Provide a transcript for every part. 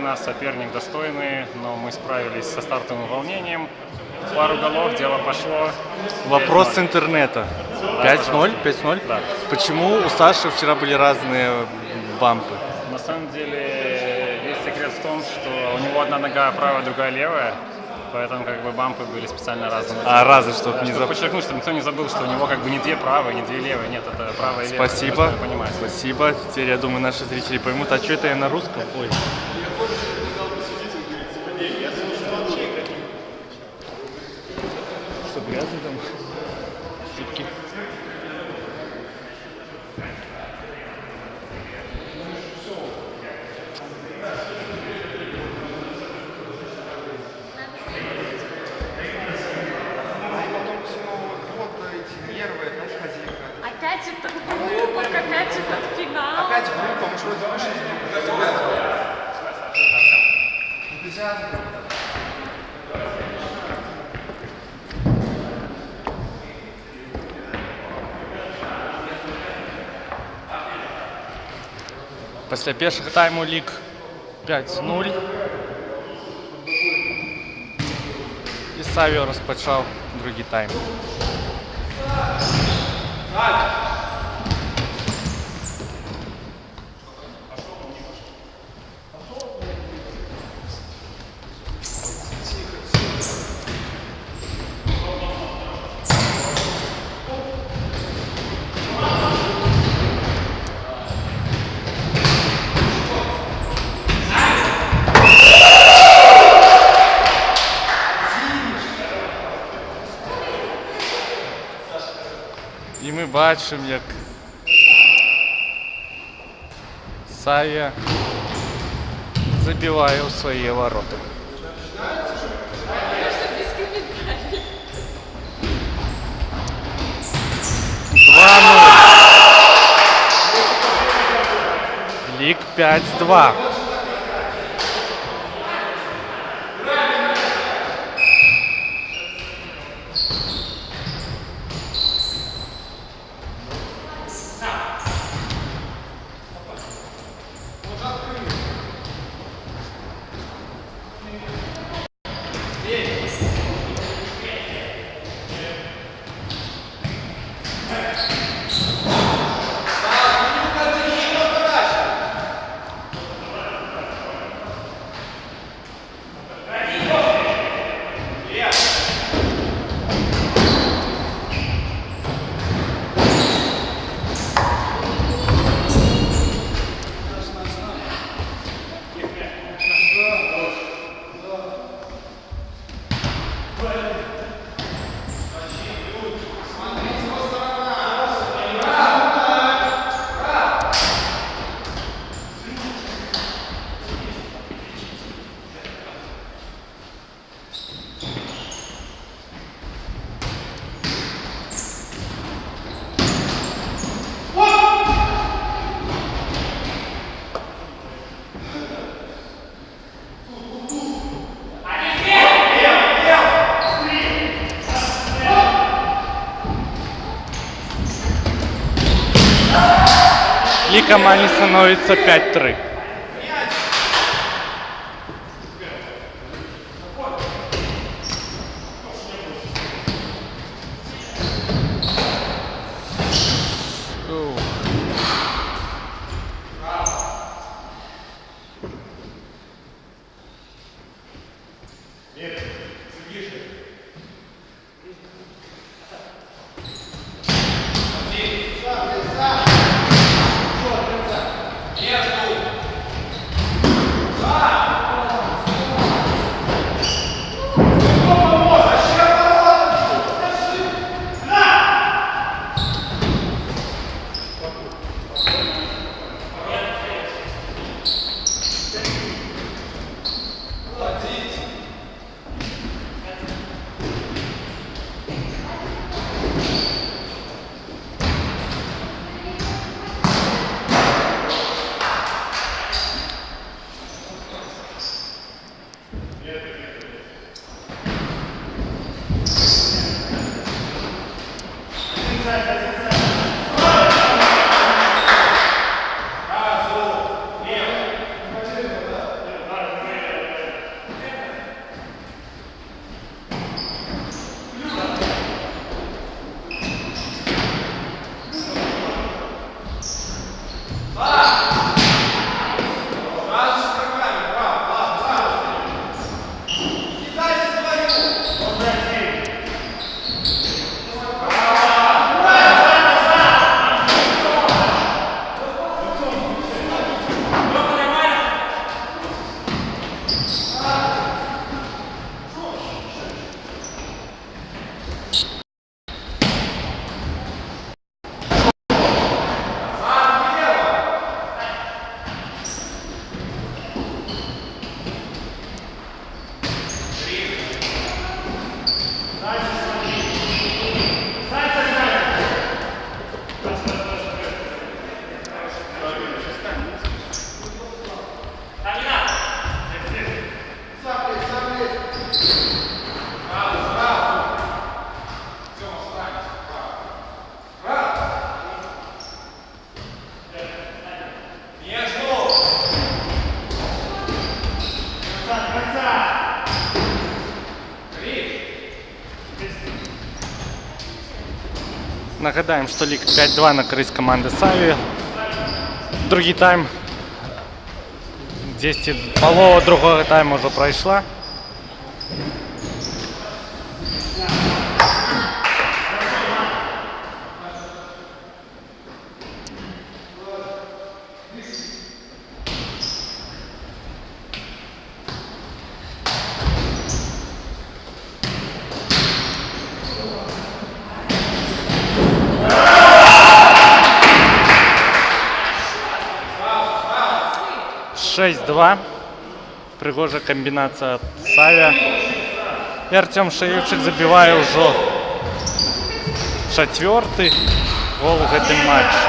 У нас соперник достойный, но мы справились со стартовым волнением. Пару голов, дело пошло. Вопрос с интернета. 5-0? 5-0? Да. Почему у Саши вчера были разные бампы? На самом деле весь секрет в том, что у него одна нога правая, другая левая. Поэтому как бы бампы были специально разные. Разве что да, не чтобы подчеркнуть, чтобы никто не забыл, что у него как бы не две правые, не две левые. Нет, это правая и левая. Спасибо. Спасибо. Теперь, я думаю, наши зрители поймут. А что это я на русском? Ой. Что, грязно там? Сипки. Опять этот глупок, опять этот финал. Опять группа, мы что завершили? Після першого тайму лік 5-0. І Савіо розпочав другий тайм. І ми бачимо, як Савія забиває у свої ворота. Без комментариев. 2-0. Лік 5-2. І команді становиться 5-3. Нагадаем, что лик 5-2 на користь команды Саві. Другий тайм. 10 полова другого тайму вже пройшла. Шесть 2. Пригожа комбінація Саві. І Артем Шаевчик забиває вже четвертий гол в цьому матчі.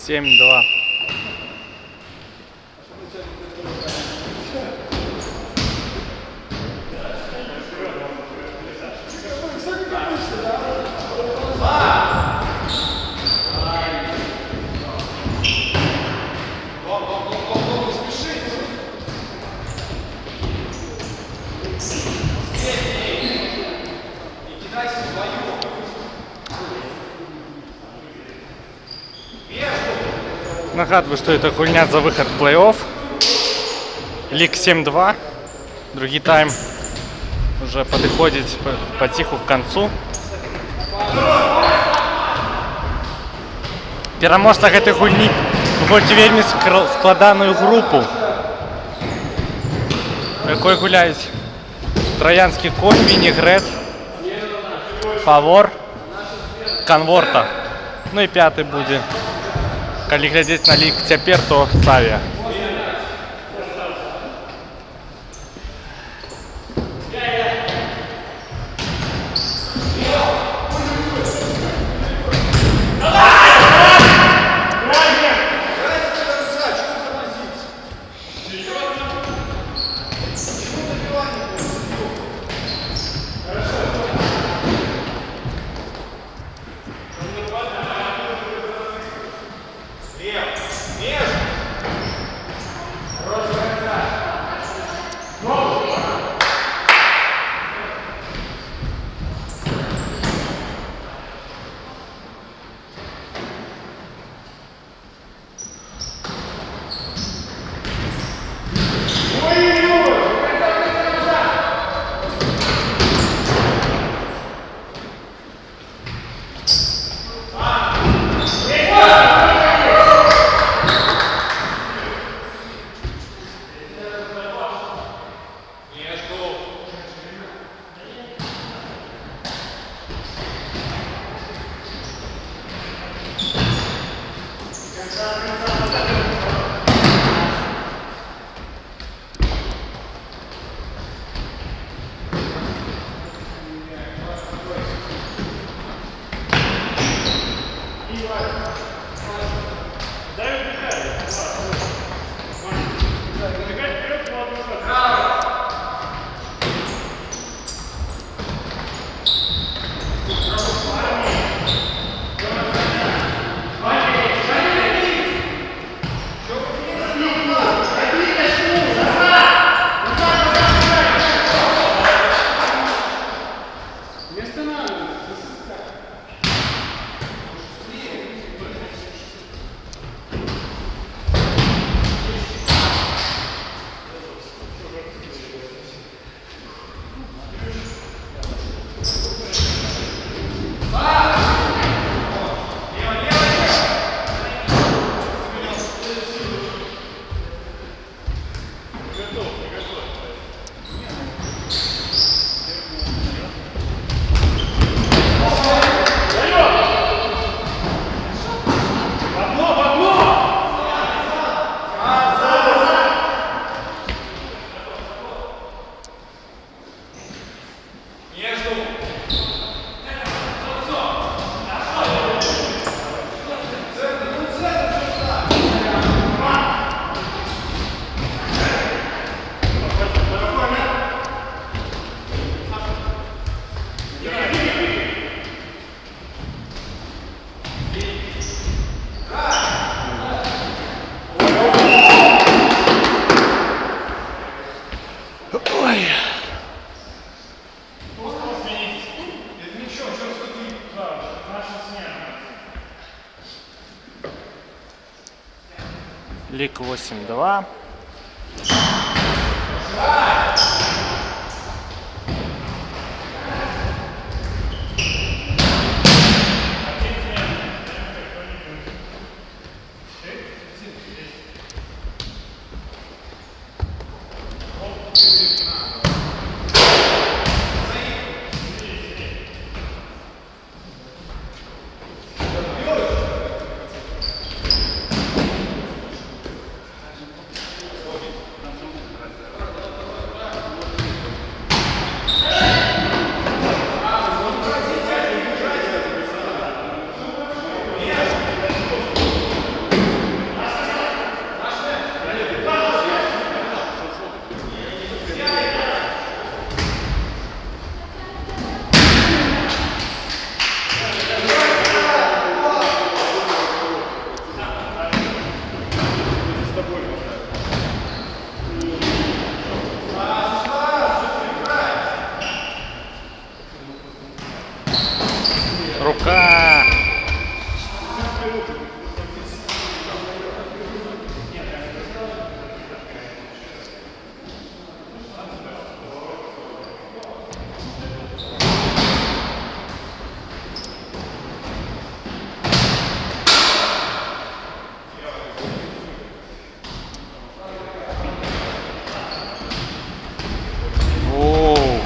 Семь 2. Нагадываю, что это хуйня за выход в плей-офф. Лиг 7-2. Другий тайм уже подходит потиху к концу. Пераможца гэтай гульні выходзіць вельмі складаную групу, в якой гуляюць Троянскі конь, Вінігрет, Фавор, Конворта. Ну і пятый будзе, калі глядзець на лік цяпер, то Савія. 8-2. Рука. Воу.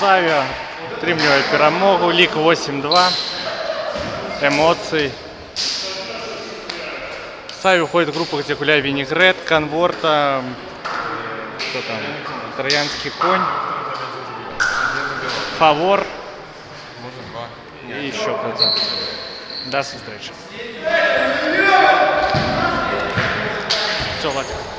Савіо отримує перемогу. Лік 8-2. Емоцій. Савіо входить в группу, где гуляет Винегрет, Конворта, кто там, Троянский конь, Фавор и еще кто-то. До встречи. Все, Владик.